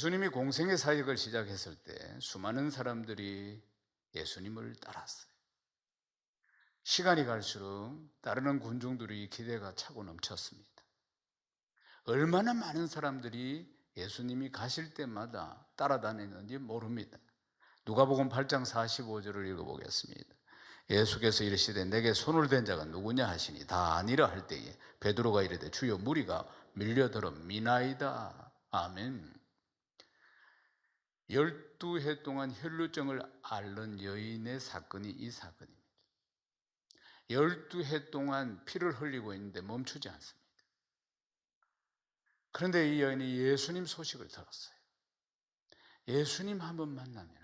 예수님이 공생의 사역을 시작했을 때 수많은 사람들이 예수님을 따랐어요. 시간이 갈수록 따르는 군중들이 기대가 차고 넘쳤습니다. 얼마나 많은 사람들이 예수님이 가실 때마다 따라다니는지 모릅니다. 누가복음 8장 45절을 읽어보겠습니다. 예수께서 이르시되 내게 손을 댄 자가 누구냐 하시니 다 아니라 할 때에 베드로가 이르되 주여 무리가 밀려들어 미나이다. 아멘. 12해 동안 혈루증을 앓는 여인의 사건이 이 사건입니다. 12해 동안 피를 흘리고 있는데 멈추지 않습니다. 그런데 이 여인이 예수님 소식을 들었어요. 예수님 한번 만나면,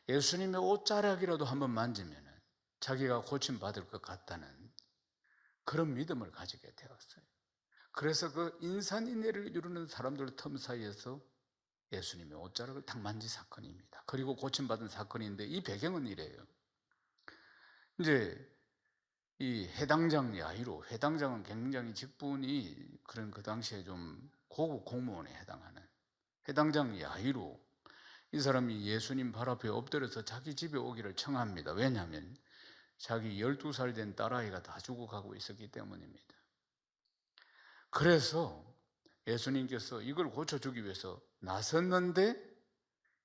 예수님의 옷자락이라도 한번 만지면 자기가 고침받을 것 같다는 그런 믿음을 가지게 되었어요. 그래서 그 인산인해를 이루는 사람들 틈 사이에서 예수님의 옷자락을 딱 만진 사건입니다. 그리고 고침받은 사건인데 이 배경은 이래요. 이제 이 해당장 야이로, 해당장은 굉장히 직분이 그런 그 당시에 좀 고급 공무원에 해당하는 해당장 야이로, 이 사람이 예수님 발 앞에 엎드려서 자기 집에 오기를 청합니다. 왜냐하면 자기 12살 된 딸아이가 다 죽어가고 있었기 때문입니다. 그래서 예수님께서 이걸 고쳐주기 위해서 나섰는데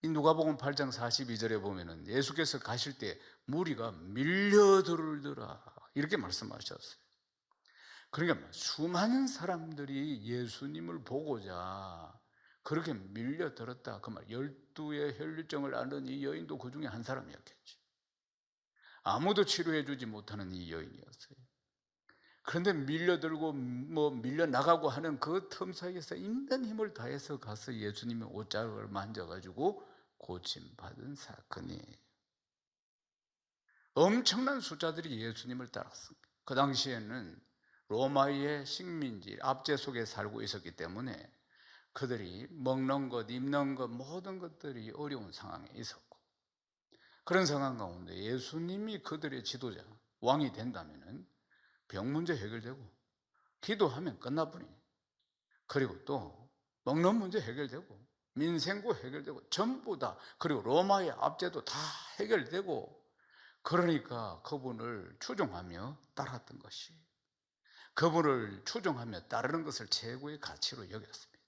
이 누가복음 8장 42절에 보면은 예수께서 가실 때 무리가 밀려들더라 이렇게 말씀하셨어요. 그러니까 수많은 사람들이 예수님을 보고자 그렇게 밀려들었다 그 말. 12의 혈루증을 앓는 이 여인도 그 중에 한 사람이었겠죠. 아무도 치료해 주지 못하는 이 여인이었어요. 그런데 밀려들고 밀려나가고 하는 그 틈 사이에서 있는 힘을 다해서 가서 예수님의 옷자락을 만져가지고 고침받은 사건이에요. 엄청난 숫자들이 예수님을 따랐습니다. 그 당시에는 로마의 식민지 압제 속에 살고 있었기 때문에 그들이 먹는 것, 입는 것 모든 것들이 어려운 상황에 있었고, 그런 상황 가운데 예수님이 그들의 지도자, 왕이 된다면 병 문제 해결되고 기도하면 끝나버리니, 그리고 또 먹는 문제 해결되고 민생고 해결되고 전부 다, 그리고 로마의 압제도 다 해결되고, 그러니까 그분을 추종하며 따랐던 것이, 그분을 추종하며 따르는 것을 최고의 가치로 여겼습니다.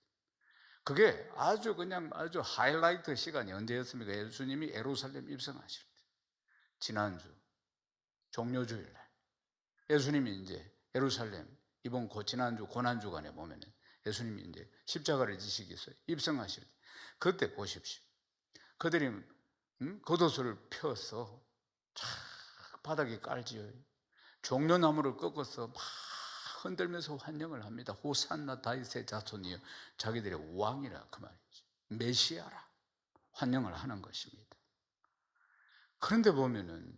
그게 아주 하이라이트 시간이 언제였습니까? 예수님이 예루살렘 입성하실 때, 지난주 종료주일날 예수님이 이제 예루살렘 이번 지난주 고난주간에 보면 예수님이 이제 십자가를 지시기 위해서 입성하실 때, 그때 보십시오. 그들이 겉옷을 펴서 쫙 바닥에 깔지요. 종려나무를 꺾어서 막 흔들면서 환영을 합니다. 호산나 다윗의 자손이여, 자기들의 왕이라 그 말이지, 메시아라 환영을 하는 것입니다. 그런데 보면은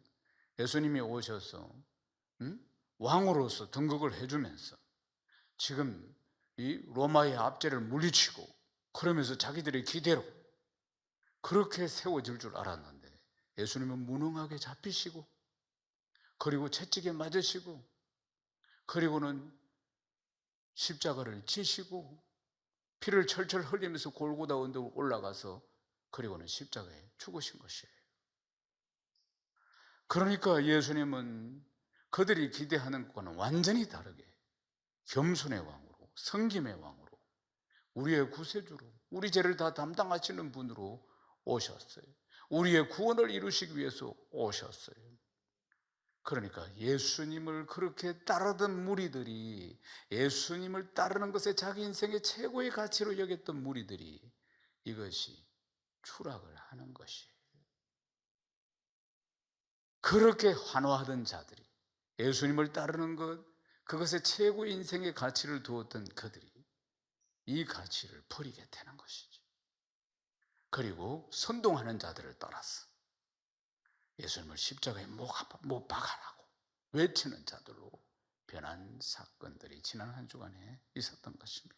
예수님이 오셔서 왕으로서 등극을 해주면서 지금 이 로마의 압제를 물리치고 그러면서 자기들의 기대로 그렇게 세워질 줄 알았는데 예수님은 무능하게 잡히시고, 그리고 채찍에 맞으시고, 그리고는 십자가를 지시고 피를 철철 흘리면서 골고다 언덕을 올라가서 그리고는 십자가에 죽으신 것이에요. 그러니까 예수님은 그들이 기대하는 것과는 완전히 다르게 겸손의 왕으로, 섬김의 왕으로, 우리의 구세주로, 우리 죄를 다 담당하시는 분으로 오셨어요. 우리의 구원을 이루시기 위해서 오셨어요. 그러니까 예수님을 그렇게 따르던 무리들이, 예수님을 따르는 것에 자기 인생의 최고의 가치로 여겼던 무리들이 이것이 추락을 하는 것이에요. 그렇게 환호하던 자들이, 예수님을 따르는 것, 그것에 최고의 인생의 가치를 두었던 그들이 이 가치를 버리게 되는 것이죠. 그리고 선동하는 자들을 따라서 예수님을 십자가에 못 박아라고 외치는 자들로 변한 사건들이 지난 한 주간에 있었던 것입니다.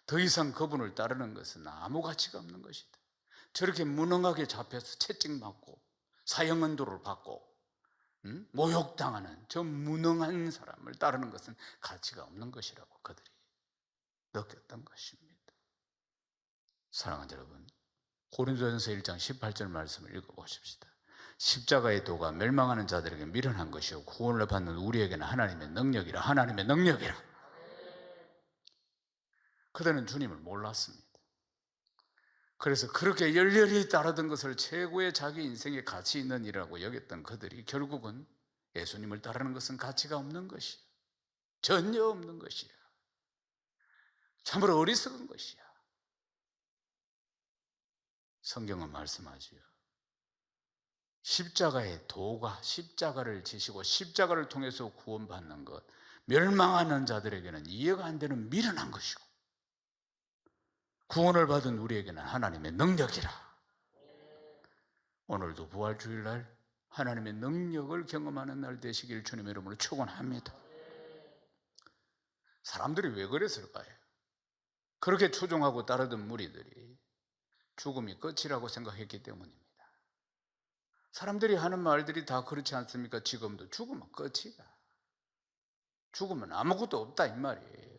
더 이상 그분을 따르는 것은 아무 가치가 없는 것이다. 저렇게 무능하게 잡혀서 채찍 맞고 사형언도를 받고 모욕당하는 저 무능한 사람을 따르는 것은 가치가 없는 것이라고 그들이 느꼈던 것입니다. 사랑하는 여러분, 고린도전서 1장 18절 말씀을 읽어보십시다. 십자가의 도가 멸망하는 자들에게 미련한 것이요 구원을 받는 우리에게는 하나님의 능력이라. 하나님의 능력이라. 그들은 주님을 몰랐습니다. 그래서 그렇게 열렬히 따르던 것을 최고의 자기 인생의 가치 있는 일이라고 여겼던 그들이 결국은 예수님을 따르는 것은 가치가 없는 것이야. 전혀 없는 것이야. 참으로 어리석은 것이야. 성경은 말씀하지요. 십자가의 도가, 십자가를 지시고 십자가를 통해서 구원받는 것, 멸망하는 자들에게는 이해가 안 되는 미련한 것이고, 구원을 받은 우리에게는 하나님의 능력이라. 오늘도 부활주일날 하나님의 능력을 경험하는 날 되시길 주님의 이름으로 축원합니다. 사람들이 왜 그랬을까요? 그렇게 추종하고 따르던 무리들이 죽음이 끝이라고 생각했기 때문입니다. 사람들이 하는 말들이 다 그렇지 않습니까? 지금도 죽으면 끝이야. 죽으면 아무것도 없다 이 말이에요.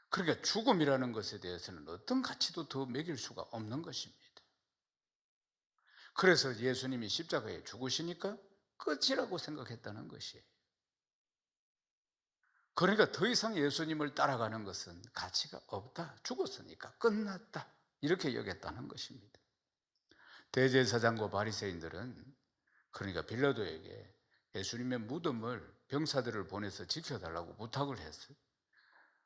그러니까 죽음이라는 것에 대해서는 어떤 가치도 더 매길 수가 없는 것입니다. 그래서 예수님이 십자가에 죽으시니까 끝이라고 생각했다는 것이에요. 그러니까 더 이상 예수님을 따라가는 것은 가치가 없다. 죽었으니까 끝났다. 이렇게 여겼다는 것입니다. 대제사장과 바리새인들은 그러니까 빌라도에게 예수님의 무덤을 병사들을 보내서 지켜달라고 부탁을 했어요.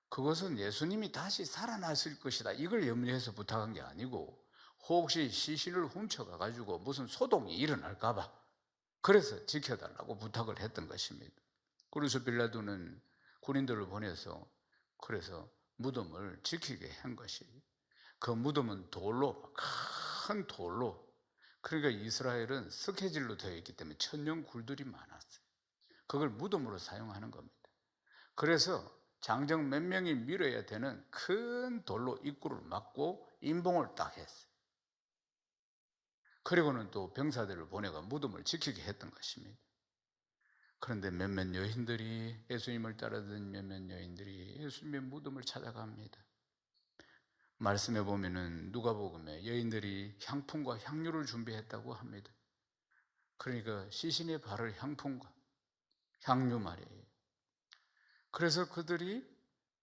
그것은 예수님이 다시 살아나실 것이다 이걸 염려해서 부탁한 게 아니고 혹시 시신을 훔쳐가가지고 무슨 소동이 일어날까 봐 그래서 지켜달라고 부탁을 했던 것입니다. 그래서 빌라도는 군인들을 보내서 그래서 무덤을 지키게 한 것이, 그 무덤은 돌로, 큰 돌로, 그러니까 이스라엘은 스케질로 되어 있기 때문에 천년 굴들이 많았어요. 그걸 무덤으로 사용하는 겁니다. 그래서 장정 몇 명이 밀어야 되는 큰 돌로 입구를 막고 임봉을 딱 했어요. 그리고는 또 병사들을 보내가 무덤을 지키게 했던 것입니다. 그런데 몇몇 여인들이, 예수님을 따르던 몇몇 여인들이 예수님의 무덤을 찾아갑니다. 말씀해 보면은 누가복음에 여인들이 향품과 향유를 준비했다고 합니다. 그러니까 시신의 발을 향품과 향유 말이에요. 그래서 그들이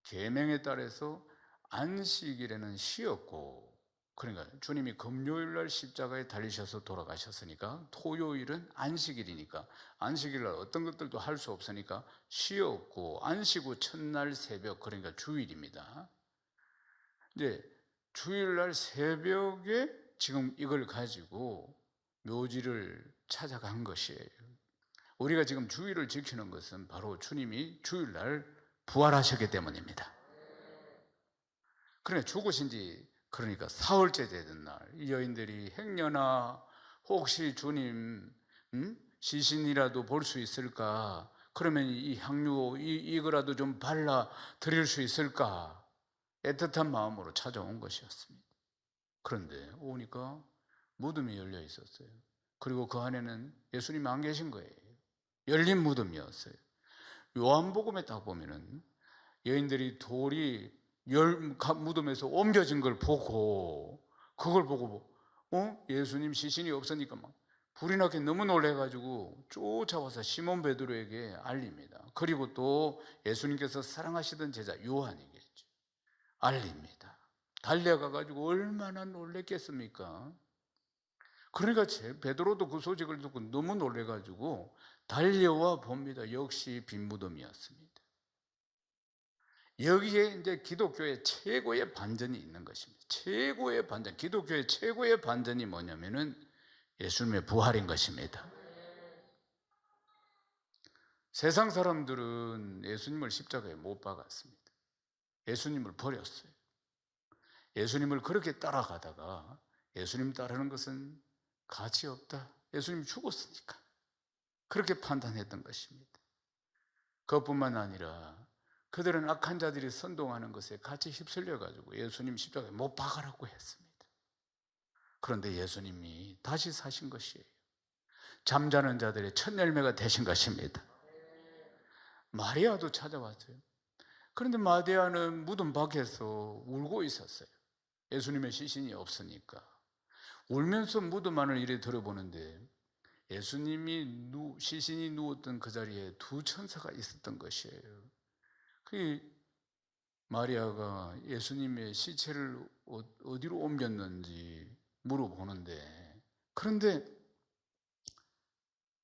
계명에 따라서 안식일에는 쉬었고, 그러니까 주님이 금요일 날 십자가에 달리셔서 돌아가셨으니까 토요일은 안식일이니까 안식일 날 어떤 것들도 할 수 없으니까 쉬었고, 안식 후 첫날 새벽, 그러니까 주일입니다. 이제 주일날 새벽에 지금 이걸 가지고 묘지를 찾아간 것이에요. 우리가 지금 주일을 지키는 것은 바로 주님이 주일날 부활하셨기 때문입니다. 그러니까 죽으신 지 그러니까 사흘째 되던 날, 이 여인들이 행여나 혹시 주님 시신이라도 볼 수 있을까? 그러면 이 향유 이거라도 좀 발라 드릴 수 있을까? 애틋한 마음으로 찾아온 것이었습니다. 그런데 오니까 무덤이 열려 있었어요. 그리고 그 안에는 예수님이 안 계신 거예요. 열린 무덤이었어요. 요한복음에 딱 보면은 여인들이 돌이 무덤에서 옮겨진 걸 보고, 그걸 보고 예수님 시신이 없으니까 막 불이 나게 너무 놀래가지고 쫓아와서 시몬 베드로에게 알립니다. 그리고 또 예수님께서 사랑하시던 제자 요한에게죠 알립니다. 달려가가지고 얼마나 놀랬겠습니까? 그러니까 베드로도 그 소식을 듣고 너무 놀래가지고 달려와 봅니다. 역시 빈 무덤이었습니다. 여기에 이제 기독교의 최고의 반전이 있는 것입니다. 최고의 반전, 기독교의 최고의 반전이 뭐냐면은 예수님의 부활인 것입니다. 세상 사람들은 예수님을 십자가에 못 박았습니다. 예수님을 버렸어요. 예수님을 그렇게 따라가다가 예수님 따르는 것은 가치 없다. 예수님이 죽었으니까. 그렇게 판단했던 것입니다. 그것뿐만 아니라 그들은 악한 자들이 선동하는 것에 같이 휩쓸려가지고 예수님 십자가에 못 박으라고 했습니다. 그런데 예수님이 다시 사신 것이에요. 잠자는 자들의 첫 열매가 되신 것입니다. 마리아도 찾아왔어요. 그런데 마리아는 무덤 밖에서 울고 있었어요. 예수님의 시신이 없으니까. 울면서 무덤 안을 이래 들어보는데 예수님이 시신이 누웠던 그 자리에 두 천사가 있었던 것이에요. 그 마리아가 예수님의 시체를 어디로 옮겼는지 물어보는데, 그런데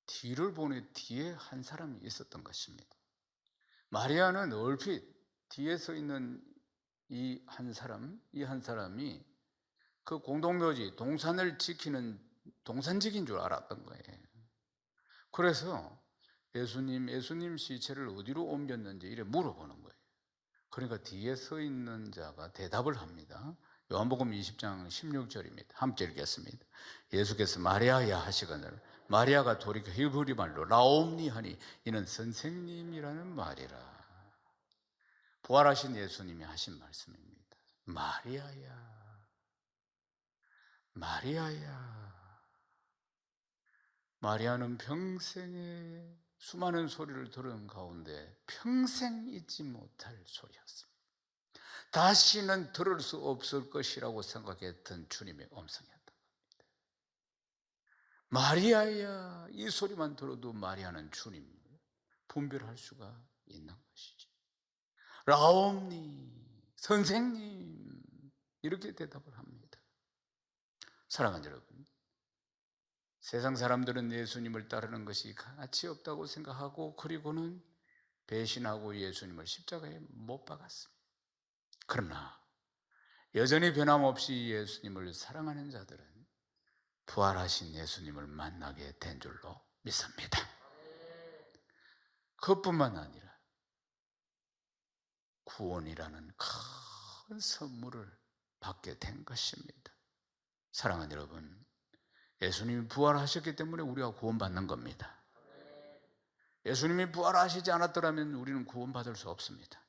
뒤를 보니 뒤에 한 사람이 있었던 것입니다. 마리아는 얼핏 뒤에 서 있는 이 한 사람이 그 공동묘지 동산을 지키는 동산직인 줄 알았던 거예요. 그래서 예수님 시체를 어디로 옮겼는지 이래 물어보는 거예요. 그러니까 뒤에 서 있는 자가 대답을 합니다. 요한복음 20장 16절입니다. 함께 읽겠습니다. 예수께서 마리아야 하시거늘 마리아가 돌이켜 히브리 말로 라옴니 하니 이는 선생님이라는 말이라. 부활하신 예수님이 하신 말씀입니다. 마리아야, 마리아야. 마리아는 평생에 수많은 소리를 들은 가운데 평생 잊지 못할 소리였습니다. 다시는 들을 수 없을 것이라고 생각했던 주님의 음성이었던 겁니다. 마리아야, 이 소리만 들어도 마리아는 주님을 분별할 수가 있는 것이죠. 라옴니, 선생님, 이렇게 대답을 합니다. 사랑하는 여러분, 세상 사람들은 예수님을 따르는 것이 가치 없다고 생각하고 그리고는 배신하고 예수님을 십자가에 못 박았습니다. 그러나 여전히 변함없이 예수님을 사랑하는 자들은 부활하신 예수님을 만나게 된 줄로 믿습니다. 그것뿐만 아니라 구원이라는 큰 선물을 받게 된 것입니다. 사랑하는 여러분, 예수님이 부활하셨기 때문에 우리가 구원받는 겁니다. 예수님이 부활하시지 않았더라면 우리는 구원받을 수 없습니다.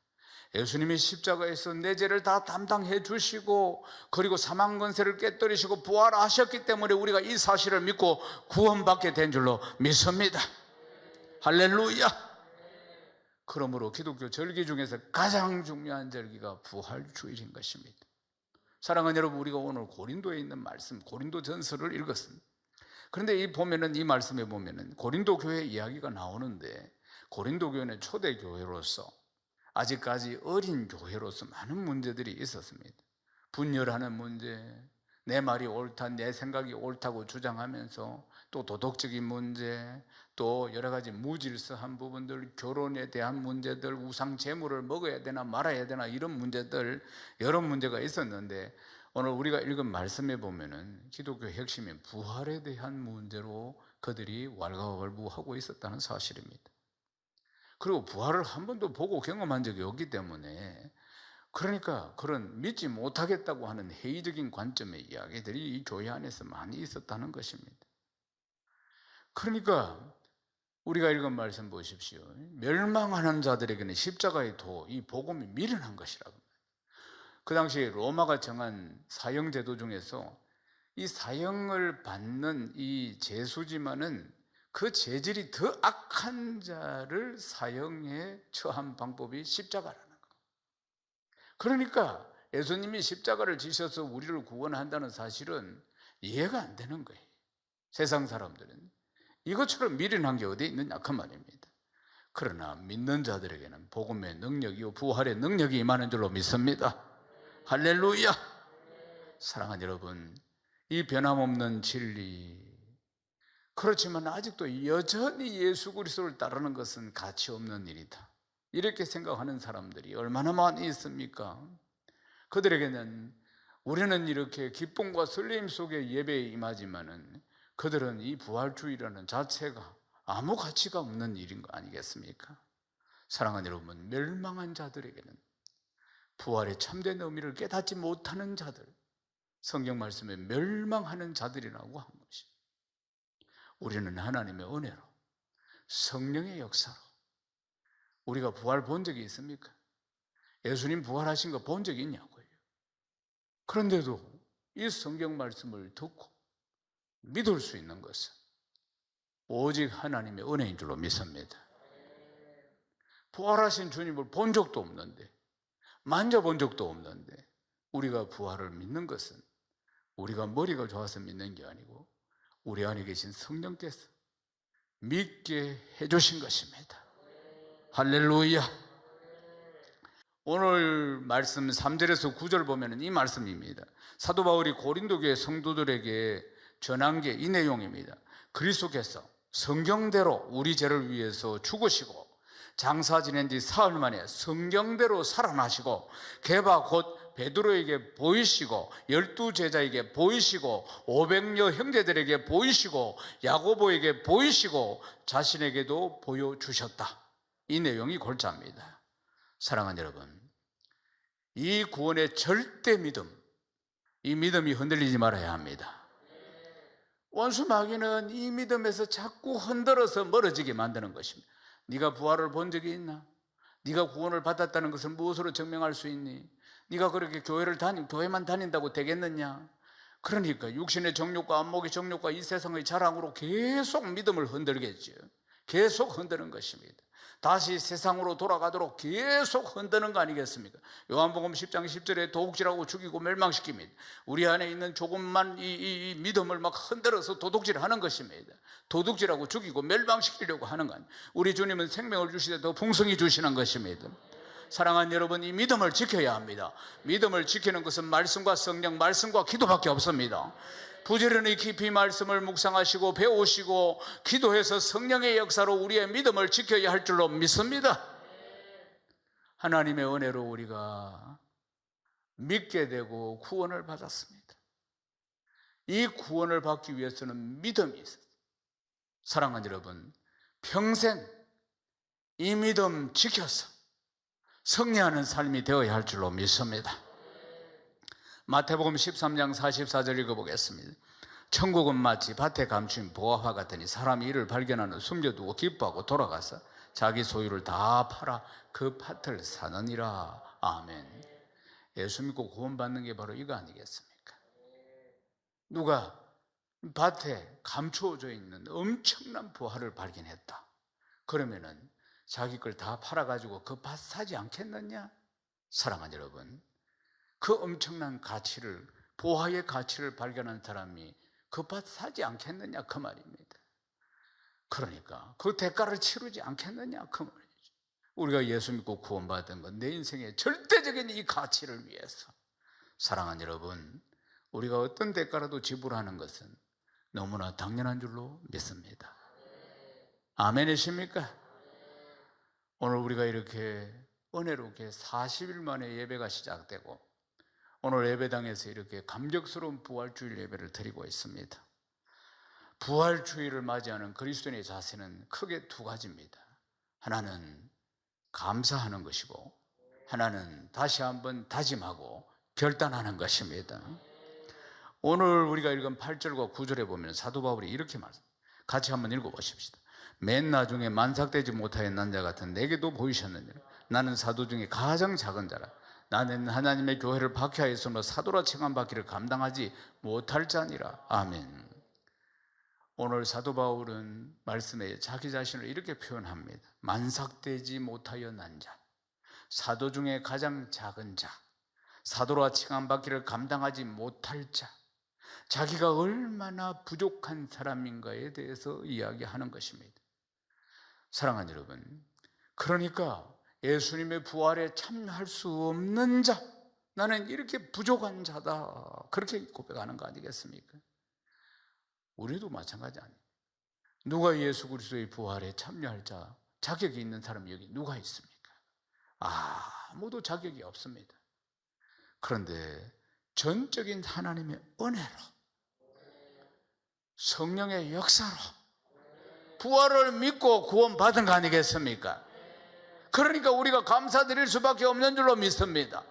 예수님이 십자가에서 내 죄를 다 담당해 주시고 그리고 사망 권세를 깨뜨리시고 부활하셨기 때문에 우리가 이 사실을 믿고 구원받게 된 줄로 믿습니다. 할렐루야. 그러므로 기독교 절기 중에서 가장 중요한 절기가 부활주일인 것입니다. 사랑하는 여러분, 우리가 오늘 고린도에 있는 말씀, 고린도 전서를 읽었습니다. 그런데 이 말씀에 보면은 고린도 교회 이야기가 나오는데, 고린도 교회는 초대 교회로서 아직까지 어린 교회로서 많은 문제들이 있었습니다. 분열하는 문제, 내 말이 옳다, 내 생각이 옳다고 주장하면서 또 도덕적인 문제, 또 여러 가지 무질서한 부분들, 결혼에 대한 문제들, 우상 제물을 먹어야 되나 말아야 되나 이런 문제들, 여러 문제가 있었는데 오늘 우리가 읽은 말씀에 보면은 기독교 핵심인 부활에 대한 문제로 그들이 왈가왈부하고 있었다는 사실입니다. 그리고 부활을 한 번도 보고 경험한 적이 없기 때문에, 그러니까 그런 믿지 못하겠다고 하는 회의적인 관점의 이야기들이 이 교회 안에서 많이 있었다는 것입니다. 그러니까 우리가 읽은 말씀 보십시오. 멸망하는 자들에게는 십자가의 도, 이 복음이 미련한 것이라고. 그 당시에 로마가 정한 사형 제도 중에서 이 사형을 받는 이 죄수지만은 그 죄질이 더 악한 자를 사형에 처한 방법이 십자가라는 거예요. 그러니까 예수님이 십자가를 지셔서 우리를 구원한다는 사실은 이해가 안 되는 거예요. 세상 사람들은 이것처럼 미련한 게 어디 있느냐 그 말입니다. 그러나 믿는 자들에게는 복음의 능력이요 부활의 능력이 임하는 줄로 믿습니다. 할렐루야. 사랑하는 여러분, 이 변함없는 진리, 그렇지만 아직도 여전히 예수 그리스도를 따르는 것은 가치 없는 일이다, 이렇게 생각하는 사람들이 얼마나 많이 있습니까? 그들에게는 우리는 이렇게 기쁨과 설렘 속에 예배에 임하지만은 그들은 이 부활주의라는 자체가 아무 가치가 없는 일인 거 아니겠습니까? 사랑하는 여러분, 멸망한 자들에게는 부활의 참된 의미를 깨닫지 못하는 자들, 성경 말씀에 멸망하는 자들이라고 한 것입니다. 우리는 하나님의 은혜로, 성령의 역사로 우리가 부활 본 적이 있습니까? 예수님 부활하신 거 본 적이 있냐고요. 그런데도 이 성경 말씀을 듣고 믿을 수 있는 것은 오직 하나님의 은혜인 줄로 믿습니다. 부활하신 주님을 본 적도 없는데, 만져본 적도 없는데 우리가 부활을 믿는 것은 우리가 머리가 좋아서 믿는 게 아니고 우리 안에 계신 성령께서 믿게 해주신 것입니다. 할렐루야. 오늘 말씀 3절에서 9절 보면 이 말씀입니다. 사도 바울이 고린도 교회 성도들에게 전한 게 이 내용입니다. 그리스도께서 성경대로 우리 죄를 위해서 죽으시고 장사 지낸 지 사흘 만에 성경대로 살아나시고 게바 곧 베드로에게 보이시고 12제자에게 보이시고 500여 형제들에게 보이시고 야고보에게 보이시고 자신에게도 보여주셨다. 이 내용이 골자입니다. 사랑하는 여러분, 이 구원의 절대 믿음, 이 믿음이 흔들리지 말아야 합니다. 원수 마귀는 이 믿음에서 자꾸 흔들어서 멀어지게 만드는 것입니다. 네가 부활을 본 적이 있나? 네가 구원을 받았다는 것을 무엇으로 증명할 수 있니? 네가 그렇게 교회만 다닌다고 되겠느냐? 그러니까 육신의 정욕과 안목의 정욕과 이 세상의 자랑으로 계속 믿음을 흔들겠죠. 계속 흔드는 것입니다. 다시 세상으로 돌아가도록 계속 흔드는 거 아니겠습니까? 요한복음 10장 10절에 도둑질하고 죽이고 멸망시킵니다. 우리 안에 있는 조금만 이 믿음을 막 흔들어서 도둑질하는 것입니다. 도둑질하고 죽이고 멸망시키려고 하는 거 아니에요. 우리 주님은 생명을 주시되 더 풍성히 주시는 것입니다. 사랑하는 여러분, 이 믿음을 지켜야 합니다. 믿음을 지키는 것은 말씀과 성령, 말씀과 기도밖에 없습니다. 부지런히 깊이 말씀을 묵상하시고 배우시고 기도해서 성령의 역사로 우리의 믿음을 지켜야 할 줄로 믿습니다. 하나님의 은혜로 우리가 믿게 되고 구원을 받았습니다. 이 구원을 받기 위해서는 믿음이 있어요. 사랑하는 여러분, 평생 이 믿음 지켜서 승리하는 삶이 되어야 할 줄로 믿습니다. 마태복음 13장 44절 읽어보겠습니다. 천국은 마치 밭에 감춘 보화와 같으니 사람이 이를 발견하는 숨겨두고 기뻐하고 돌아가서 자기 소유를 다 팔아 그 밭을 사느니라. 아멘. 예수 믿고 구원받는 게 바로 이거 아니겠습니까? 누가 밭에 감추어져 있는 엄청난 보화를 발견했다. 그러면은 자기 걸 다 팔아가지고 그 밭 사지 않겠느냐? 사랑하는 여러분, 그 엄청난 가치를, 보화의 가치를 발견한 사람이 그 밭 사지 않겠느냐 그 말입니다. 그러니까 그 대가를 치르지 않겠느냐 그 말이죠. 우리가 예수 믿고 구원받은 건 내 인생의 절대적인 이 가치를 위해서. 사랑하는 여러분, 우리가 어떤 대가라도 지불하는 것은 너무나 당연한 줄로 믿습니다. 아멘이십니까? 오늘 우리가 이렇게 은혜롭게 40일 만에 예배가 시작되고 오늘 예배당에서 이렇게 감격스러운 부활주일 예배를 드리고 있습니다. 부활주일을 맞이하는 그리스도인의 자세는 크게 두 가지입니다. 하나는 감사하는 것이고 하나는 다시 한번 다짐하고 결단하는 것입니다. 오늘 우리가 읽은 8절과 9절에 보면 사도 바울이 이렇게 말합니다. 같이 한번 읽어보십시다. 맨 나중에 만삭되지 못하여 난 자 같은 내게도 보이셨느니라. 나는 사도 중에 가장 작은 자라. 나는 하나님의 교회를 박해하였으므로 사도라 칭함받기를 감당하지 못할 자니라. 아멘. 오늘 사도 바울은 말씀에 자기 자신을 이렇게 표현합니다. 만삭되지 못하여 난 자, 사도 중에 가장 작은 자, 사도라 칭함받기를 감당하지 못할 자, 자기가 얼마나 부족한 사람인가에 대해서 이야기하는 것입니다. 사랑하는 여러분, 그러니까 예수님의 부활에 참여할 수 없는 자, 나는 이렇게 부족한 자다, 그렇게 고백하는 거 아니겠습니까? 우리도 마찬가지 아니에요. 누가 예수 그리스도의 부활에 참여할 자격이 있는 사람이 여기 누가 있습니까? 아무도 자격이 없습니다. 그런데 전적인 하나님의 은혜로, 성령의 역사로 부활을 믿고 구원받은 거 아니겠습니까? 그러니까 우리가 감사드릴 수밖에 없는 줄로 믿습니다.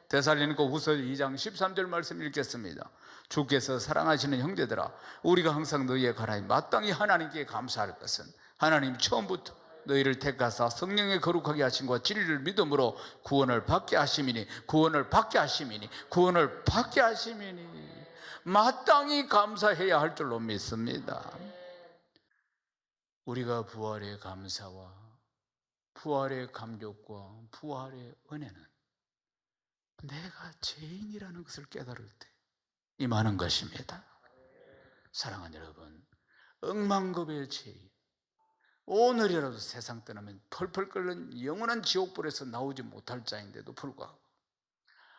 데살로니가 후서 2장 13절 말씀 읽겠습니다. 주께서 사랑하시는 형제들아, 우리가 항상 너희의 가라에 마땅히 하나님께 감사할 것은 하나님 처음부터 너희를 택하사 성령의 거룩하게 하심과 진리를 믿음으로 구원을 받게 하심이니 마땅히 감사해야 할 줄로 믿습니다. 우리가 부활의 감사와 부활의 감격과 부활의 은혜는 내가 죄인이라는 것을 깨달을 때 임하는 것입니다. 사랑하는 여러분, 억만급의 죄인, 오늘이라도 세상 떠나면 펄펄 끓는 영원한 지옥불에서 나오지 못할 자인데도 불구하고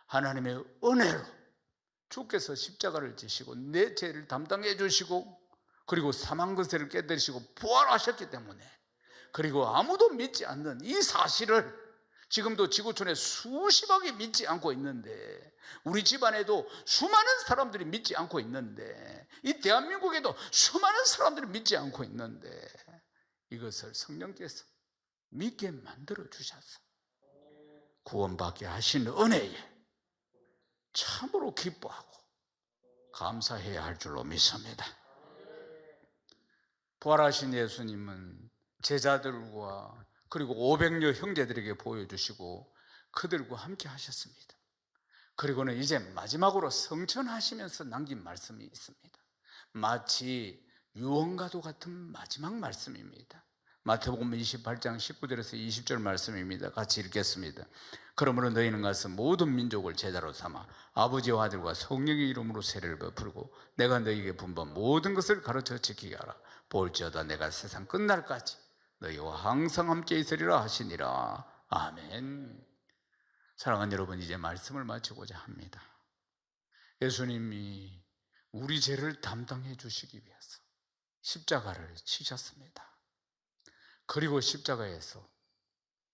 하나님의 은혜로 주께서 십자가를 지시고 내 죄를 담당해 주시고 그리고 사망 권세를 깨뜨리시고 부활하셨기 때문에, 그리고 아무도 믿지 않는 이 사실을 지금도 지구촌에 수십억이 믿지 않고 있는데, 우리 집안에도 수많은 사람들이 믿지 않고 있는데, 이 대한민국에도 수많은 사람들이 믿지 않고 있는데, 이것을 성령께서 믿게 만들어 주셔서 구원받게 하신 은혜에 참으로 기뻐하고 감사해야 할 줄로 믿습니다. 부활하신 예수님은 제자들과 그리고 500여 형제들에게 보여주시고 그들과 함께 하셨습니다. 그리고는 이제 마지막으로 성천하시면서 남긴 말씀이 있습니다. 마치 유언과도 같은 마지막 말씀입니다. 마태복음 28장 19절에서 20절 말씀입니다. 같이 읽겠습니다. 그러므로 너희는 가서 모든 민족을 제자로 삼아 아버지와 아들과 성령의 이름으로 세례를 베풀고 내가 너희에게 분부한 모든 것을 가르쳐 지키게 하라. 볼지어다 내가 세상 끝날까지 너희와 항상 함께 있으리라 하시니라. 아멘. 사랑하는 여러분, 이제 말씀을 마치고자 합니다. 예수님이 우리 죄를 담당해 주시기 위해서 십자가를 치셨습니다. 그리고 십자가에서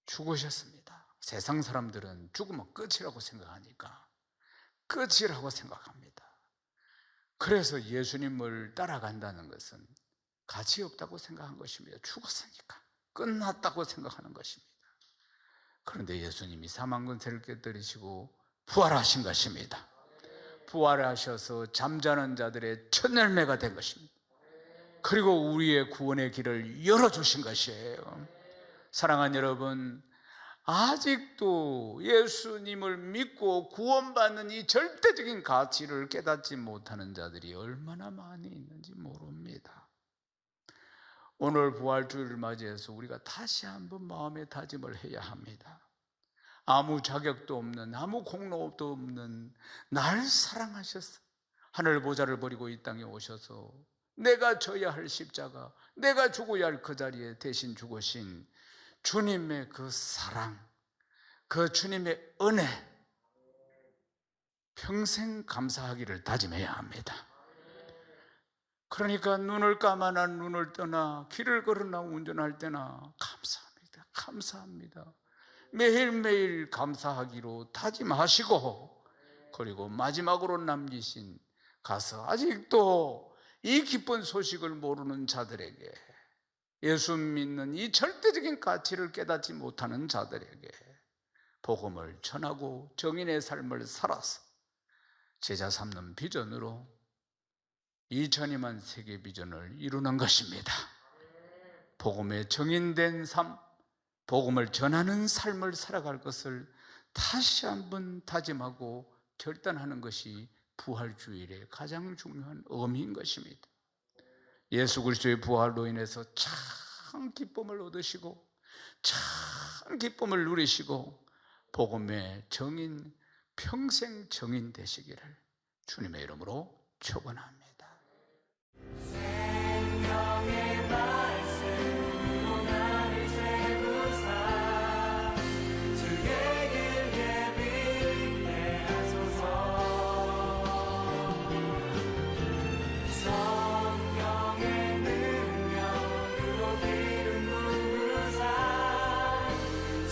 죽으셨습니다. 세상 사람들은 죽으면 끝이라고 생각하니까 끝이라고 생각합니다. 그래서 예수님을 따라간다는 것은 가치 없다고 생각한 것입니다. 죽었으니까 끝났다고 생각하는 것입니다. 그런데 예수님이 사망 권세를 깨뜨리시고 부활하신 것입니다. 부활하셔서 잠자는 자들의 첫 열매가 된 것입니다. 그리고 우리의 구원의 길을 열어주신 것이에요. 사랑하는 여러분, 아직도 예수님을 믿고 구원받는 이 절대적인 가치를 깨닫지 못하는 자들이 얼마나 많이 있는지 모릅니다. 오늘 부활주일을 맞이해서 우리가 다시 한번 마음의 다짐을 해야 합니다. 아무 자격도 없는, 아무 공로도 없는 날 사랑하셔서 하늘 보좌를 버리고 이 땅에 오셔서 내가 져야 할 십자가, 내가 죽어야 할 그 자리에 대신 죽으신 주님의 그 사랑, 그 주님의 은혜, 평생 감사하기를 다짐해야 합니다. 그러니까 눈을 감아나 눈을 떠나 길을 걸으나 운전할 때나 감사합니다. 감사합니다. 매일매일 감사하기로 다짐하시고, 그리고 마지막으로 남기신 가서 아직도 이 기쁜 소식을 모르는 자들에게, 예수 믿는 이 절대적인 가치를 깨닫지 못하는 자들에게 복음을 전하고 정인의 삶을 살아서 제자 삼는 비전으로 2002만 세계 비전을 이루는 것입니다. 복음에 정인된 삶, 복음을 전하는 삶을 살아갈 것을 다시 한번 다짐하고 결단하는 것이 부활주일의 가장 중요한 의미인 것입니다. 예수 그리스도의 부활로 인해서 참 기쁨을 얻으시고 참 기쁨을 누리시고 복음의 정인, 평생 정인 되시기를 주님의 이름으로 축원합니다. 생명의 말씀으로 나를 세우사 주의 길 예비케 하소서. 성령의 능력으로 기름 부으사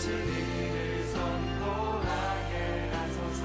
진리를 선포하게 하소서.